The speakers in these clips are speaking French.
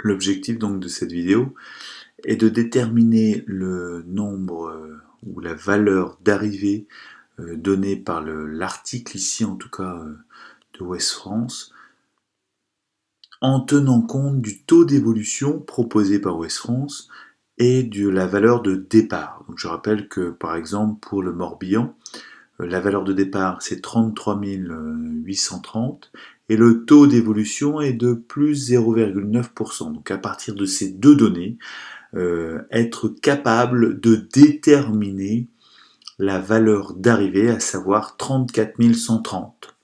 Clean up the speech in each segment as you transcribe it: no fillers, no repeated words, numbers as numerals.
L'objectif donc de cette vidéo est de déterminer le nombre ou la valeur d'arrivée donnée par l'article ici en tout cas de Ouest France en tenant compte du taux d'évolution proposé par Ouest France et de la valeur de départ. Donc je rappelle que par exemple pour le Morbihan, la valeur de départ c'est 33 830 et le taux d'évolution est de plus 0,9%. Donc à partir de ces deux données, être capable de déterminer la valeur d'arrivée, à savoir 34 130.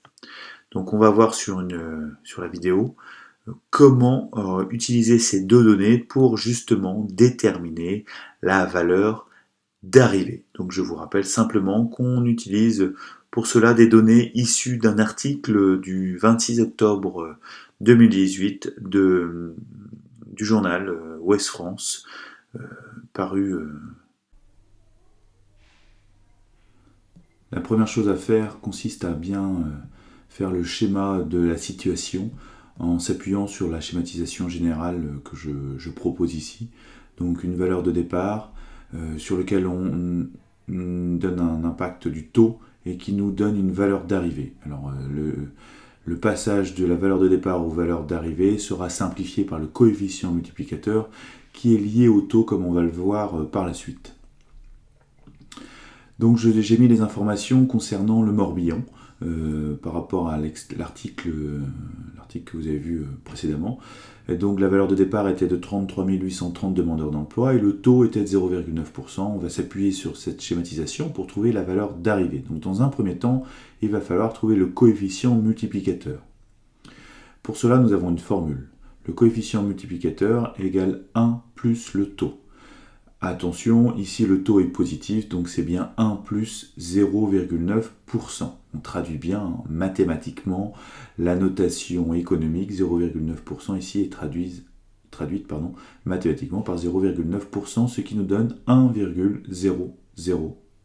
Donc on va voir sur la vidéo comment utiliser ces deux données pour justement déterminer la valeur d'arrivée. Donc je vous rappelle simplement qu'on utilise pour cela des données issues d'un article du 26 octobre 2018 du journal Ouest France, paru. La première chose à faire consiste à bien faire le schéma de la situation en s'appuyant sur la schématisation générale que je propose ici. Donc une valeur de départ sur lequel on donne un impact du taux et qui nous donne une valeur d'arrivée. Alors le passage de la valeur de départ aux valeurs d'arrivée sera simplifié par le coefficient multiplicateur qui est lié au taux comme on va le voir par la suite. Donc j'ai mis les informations concernant le Morbihan par rapport à l'article que vous avez vu précédemment. Et donc la valeur de départ était de 33 830 demandeurs d'emploi et le taux était de 0,9%. On va s'appuyer sur cette schématisation pour trouver la valeur d'arrivée. Donc dans un premier temps, il va falloir trouver le coefficient multiplicateur. Pour cela, nous avons une formule. Le coefficient multiplicateur égale 1 plus le taux. Attention, ici le taux est positif, donc c'est bien 1 plus 0,9%. On traduit bien mathématiquement la notation économique, 0,9% ici est traduite mathématiquement par 0,9%, ce qui nous donne 1,009.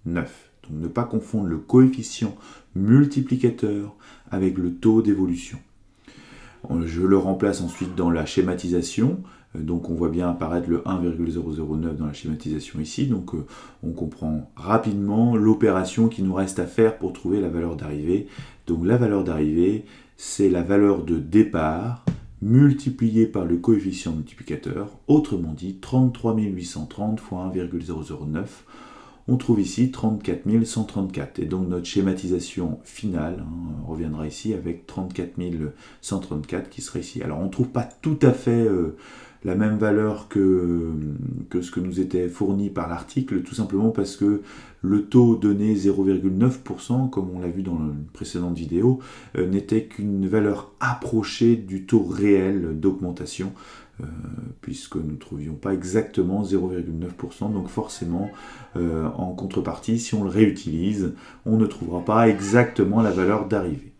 Donc ne pas confondre le coefficient multiplicateur avec le taux d'évolution. Je le remplace ensuite dans la schématisation. Donc on voit bien apparaître le 1,009 dans la schématisation ici. Donc on comprend rapidement l'opération qui nous reste à faire pour trouver la valeur d'arrivée. Donc la valeur d'arrivée, c'est la valeur de départ multipliée par le coefficient multiplicateur. Autrement dit, 33 830 fois 1,009. On trouve ici 34 134. Et donc notre schématisation finale reviendra ici avec 34 134 qui sera ici. Alors on ne trouve pas tout à fait la même valeur que ce que nous était fourni par l'article, tout simplement parce que le taux donné 0,9%, comme on l'a vu dans une précédente vidéo, n'était qu'une valeur approchée du taux réel d'augmentation, puisque nous ne trouvions pas exactement 0,9%, donc forcément en contrepartie, si on le réutilise, on ne trouvera pas exactement la valeur d'arrivée.